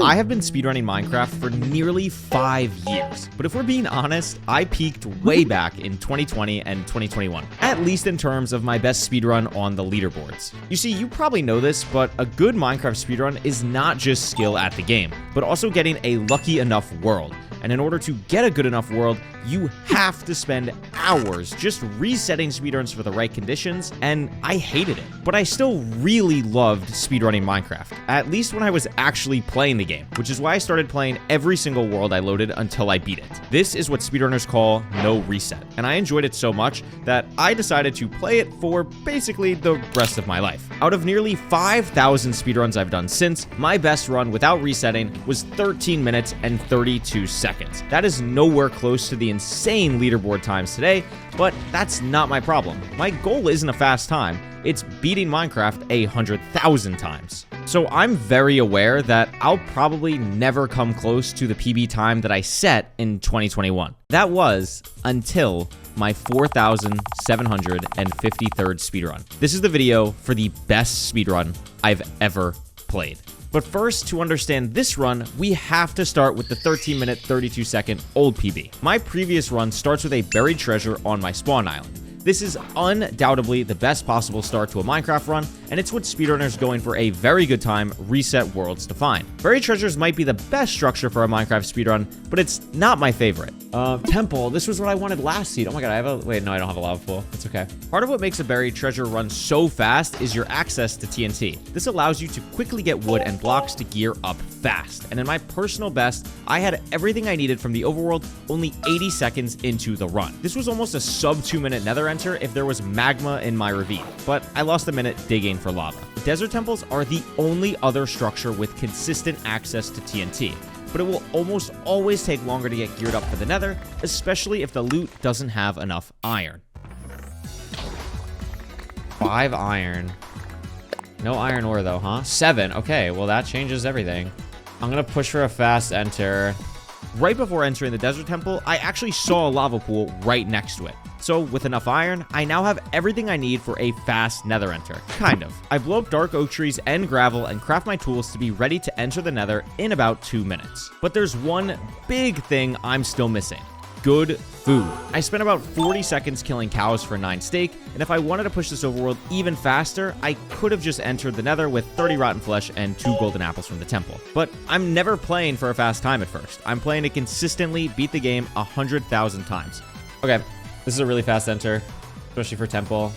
I have been speedrunning Minecraft for nearly 5 years, but if we're being honest, I peaked way back in 2020 and 2021, at least in terms of my best speedrun on the leaderboards. You see, you probably know this, but a good Minecraft speedrun is not just skill at the game, but also getting a lucky enough world. And in order to get a good enough world, you have to spend hours just resetting speedruns for the right conditions, and I hated it. But I still really loved speedrunning Minecraft, at least when I was actually playing the game, which is why I started playing every single world I loaded until I beat it. This is what speedrunners call no reset, and I enjoyed it so much that I decided to play it for basically the rest of my life. Out of nearly 5,000 speedruns I've done since, my best run without resetting was 13 minutes and 32 seconds. That is nowhere close to the insane leaderboard times today, but that's not my problem. My goal isn't a fast time, it's beating Minecraft 100,000 times. So I'm very aware that I'll probably never come close to the PB time that I set in 2021. That was until my 4,753rd speedrun. This is the video for the best speedrun I've ever played. But first, to understand this run, we have to start with the 13-minute, 32-second old PB. My previous run starts with a buried treasure on my spawn island. This is undoubtedly the best possible start to a Minecraft run, and it's what speedrunners going for a very good time reset worlds to find. Buried treasures might be the best structure for a Minecraft speedrun, but it's not my favorite. Temple, this was what I wanted last seed. Oh my god, I have a, wait, no, I don't have a lava pool. It's okay. Part of what makes a buried treasure run so fast is your access to TNT. This allows you to quickly get wood and blocks to gear up fast. And in my personal best, I had everything I needed from the overworld only 80 seconds into the run. This was almost a sub 2-minute nether enter if there was magma in my ravine, but I lost a minute digging for lava. Desert temples are the only other structure with consistent access to TNT, but it will almost always take longer to get geared up for the nether, especially if the loot doesn't have enough iron. 5 iron. No iron ore though, huh? 7. Okay, well that changes everything. I'm gonna push for a fast enter. Right before entering the desert temple, I actually saw a lava pool right next to it. So with enough iron, I now have everything I need for a fast nether enter. Kind of. I blow up dark oak trees and gravel and craft my tools to be ready to enter the nether in about 2 minutes. But there's one big thing I'm still missing. Good food. I spent about 40 seconds killing cows for 9 steak, and if I wanted to push this overworld even faster, I could have just entered the nether with 30 rotten flesh and 2 golden apples from the temple. But I'm never playing for a fast time at first. I'm playing to consistently beat the game 100,000 times. Okay, this is a really fast enter, especially for temple.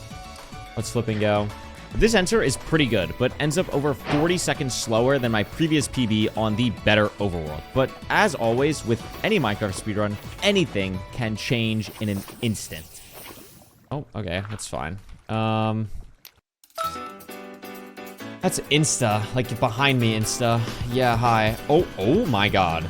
Let's flip and go. This enter is pretty good, but ends up over 40 seconds slower than my previous PB on the better overworld. But as always, with any Minecraft speedrun, anything can change in an instant. Oh, okay, that's fine. That's Insta, like behind me Insta. Yeah, hi. Oh my god.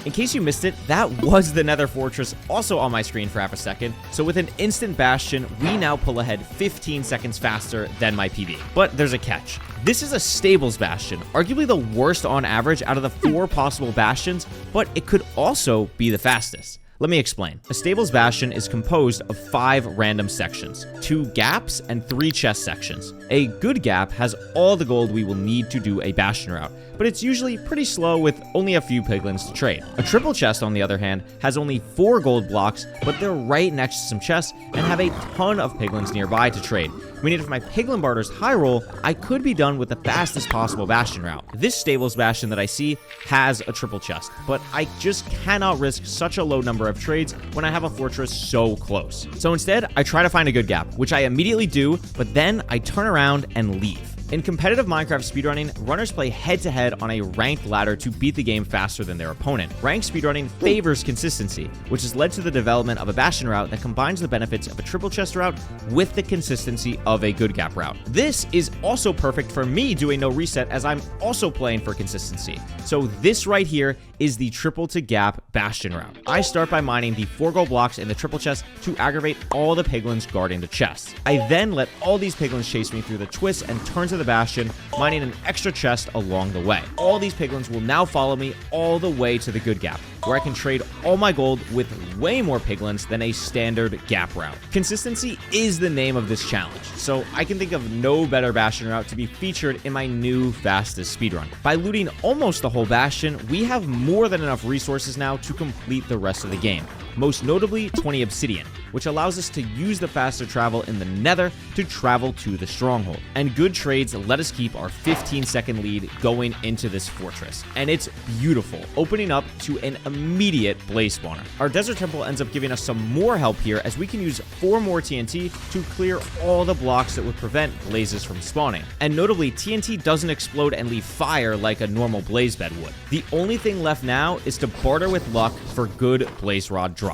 In case you missed it, that was the Nether Fortress also on my screen for half a second. So with an instant Bastion, we now pull ahead 15 seconds faster than my PB. But there's a catch. This is a Stables Bastion, arguably the worst on average out of the 4 possible Bastions, but it could also be the fastest. Let me explain. A Stables Bastion is composed of 5 random sections, 2 gaps, and 3 chest sections. A good gap has all the gold we will need to do a Bastion route, but it's usually pretty slow with only a few piglins to trade. A triple chest, on the other hand, has only 4 gold blocks, but they're right next to some chests and have a ton of piglins nearby to trade. Meaning if my piglin barter's high roll, I could be done with the fastest possible Bastion route. This Stables Bastion that I see has a triple chest, but I just cannot risk such a low number of trades when I have a fortress so close. So instead, I try to find a good gap, which I immediately do, but then I turn around and leave. In competitive Minecraft speedrunning, runners play head-to-head on a ranked ladder to beat the game faster than their opponent. Ranked speedrunning favors consistency, which has led to the development of a Bastion route that combines the benefits of a triple chest route with the consistency of a good gap route. This is also perfect for me doing no reset, as I'm also playing for consistency. So this right here is the triple to gap Bastion route. I start by mining the 4 gold blocks in the triple chest to aggravate all the piglins guarding the chest. I then let all these piglins chase me through the twists and turns of the Bastion, mining an extra chest along the way. All these piglins will now follow me all the way to the good gap, where I can trade all my gold with way more piglins than a standard gap route. Consistency is the name of this challenge, so I can think of no better Bastion route to be featured in my new fastest speedrun. By looting almost the whole Bastion, we have more than enough resources now to complete the rest of the game. Most notably 20 obsidian, which allows us to use the faster travel in the nether to travel to the stronghold. And good trades let us keep our 15-second lead going into this fortress. And it's beautiful, opening up to an immediate blaze spawner. Our desert temple ends up giving us some more help here, as we can use 4 more TNT to clear all the blocks that would prevent blazes from spawning. And notably, TNT doesn't explode and leave fire like a normal blaze bed would. The only thing left now is to barter with luck for good blaze rod drops.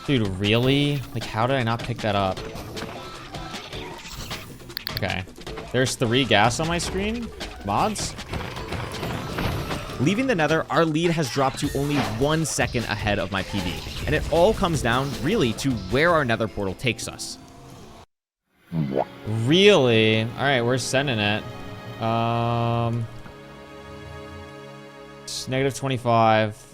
Dude, really? Like, how did I not pick that up? Okay. There's 3 gas on my screen. Mods? Leaving the nether, our lead has dropped to only 1 second ahead of my PB. And it all comes down, really, to where our nether portal takes us. Really? Alright, we're sending it. It's negative 25.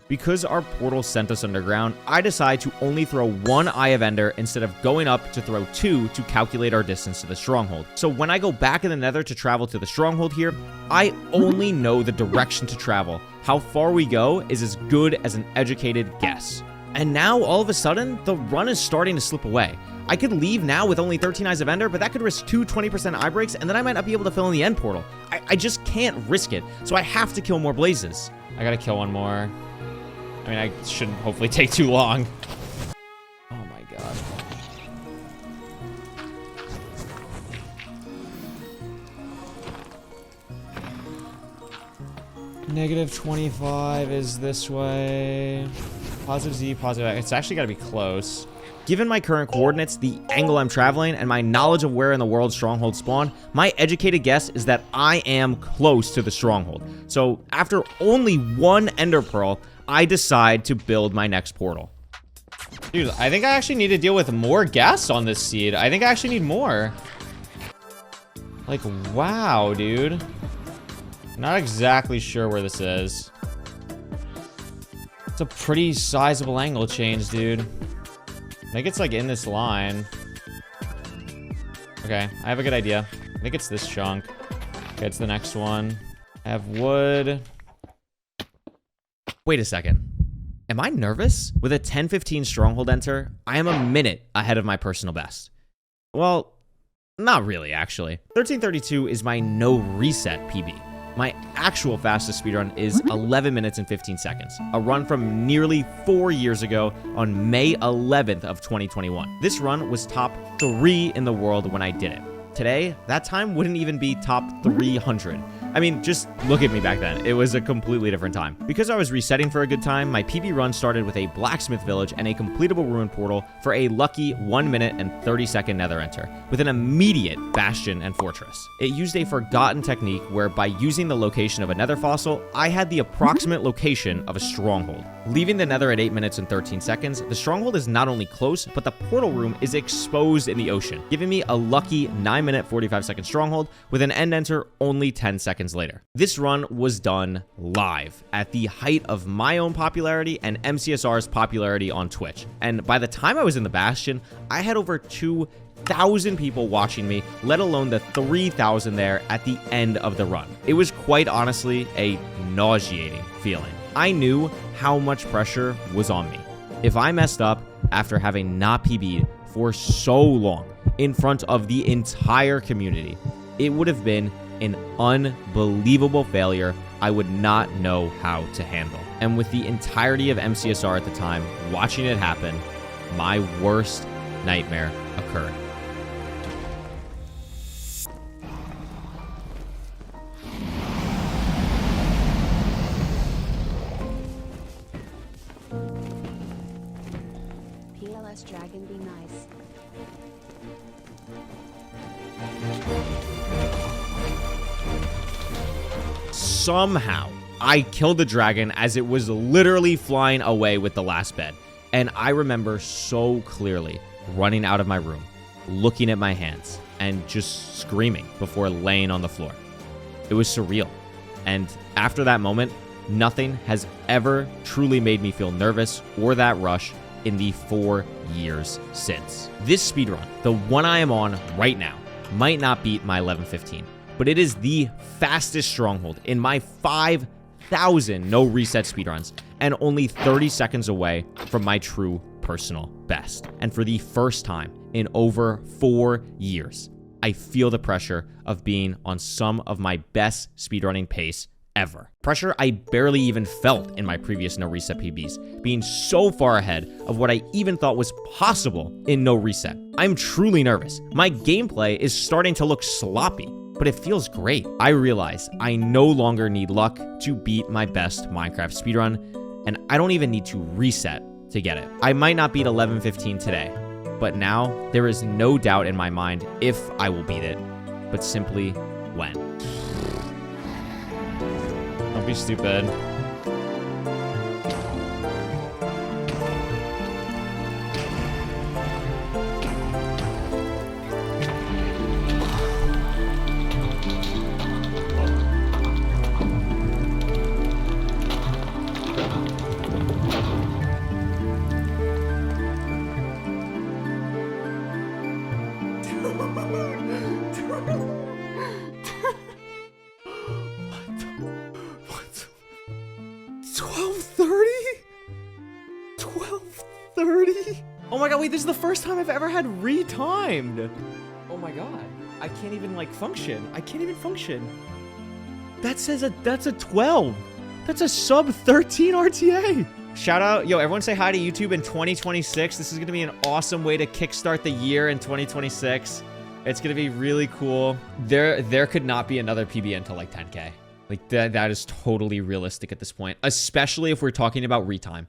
Because our portal sent us underground, I decide to only throw 1 Eye of Ender instead of going up to throw 2 to calculate our distance to the stronghold. So when I go back in the nether to travel to the stronghold here, I only know the direction to travel. How far we go is as good as an educated guess. And now, all of a sudden, the run is starting to slip away. I could leave now with only 13 Eyes of Ender, but that could risk 2 20% eye breaks, and then I might not be able to fill in the end portal. I just can't risk it, so I have to kill more blazes. I gotta kill 1 more. I mean, I shouldn't hopefully take too long. Oh my god. Negative 25 is this way. Positive Z, positive X. It's actually got to be close. Given my current coordinates, the angle I'm traveling, and my knowledge of where in the world strongholds spawn, my educated guess is that I am close to the stronghold. So after only 1 ender pearl, I decide to build my next portal. Dude, I think I actually need to deal with more gas on this seed. I think I actually need more. Like, wow, dude. Not exactly sure where this is. It's a pretty sizable angle change, dude. I think it's like in this line. Okay, I have a good idea. I think it's this chunk. Okay, it's the next one. I have wood. Wait a second. Am I nervous? With a 10:15 stronghold enter, I am a minute ahead of my personal best. Well, not really, actually. 13:32 is my no reset PB. My actual fastest speedrun is 11 minutes and 15 seconds, a run from nearly 4 years ago on May 11th of 2021. This run was top 3 in the world when I did it. Today, that time wouldn't even be top 300. I mean, just look at me back then. It was a completely different time. Because I was resetting for a good time, my PB run started with a blacksmith village and a completable ruin portal for a lucky 1 minute and 30-second nether enter, with an immediate bastion and fortress. It used a forgotten technique where, by using the location of a nether fossil, I had the approximate location of a stronghold. Leaving the nether at 8 minutes and 13 seconds, the stronghold is not only close, but the portal room is exposed in the ocean, giving me a lucky 9-minute 45-second stronghold with an end enter only 10 seconds later. This run was done live at the height of my own popularity and MCSR's popularity on Twitch. And by the time I was in the Bastion, I had over 2,000 people watching me, let alone the 3,000 there at the end of the run. It was quite honestly a nauseating feeling. I knew how much pressure was on me. If I messed up after having not PB'd for so long in front of the entire community, it would have been an unbelievable failure I would not know how to handle. And with the entirety of MCSR at the time watching it happen, my worst nightmare occurred. PLS Dragon be nice. Somehow, I killed the dragon as it was literally flying away with the last bed. And I remember so clearly running out of my room, looking at my hands, and just screaming before laying on the floor. It was surreal. And after that moment, nothing has ever truly made me feel nervous or that rush in the 4 years since. This speedrun, the one I am on right now, might not beat my 11:15, but it is the fastest Stronghold in my 5,000 no reset speedruns and only 30 seconds away from my true personal best. And for the first time in over 4 years, I feel the pressure of being on some of my best speedrunning pace ever. Pressure I barely even felt in my previous no reset PBs, being so far ahead of what I even thought was possible in no reset. I'm truly nervous. My gameplay is starting to look sloppy, but it feels great. I realize I no longer need luck to beat my best Minecraft speedrun, and I don't even need to reset to get it. I might not beat 11:15 today, but now there is no doubt in my mind if I will beat it, but simply when. Don't be stupid. Oh my god, wait, this is the first time I've ever had retimed. Oh my god. I can't even like function. I can't even function. That says that's a 12. That's a sub 13 RTA. Shout out, yo, everyone say hi to YouTube in 2026. This is gonna be an awesome way to kickstart the year in 2026. It's gonna be really cool. There could not be another PB until like 10K. Like that is totally realistic at this point, especially if we're talking about retime.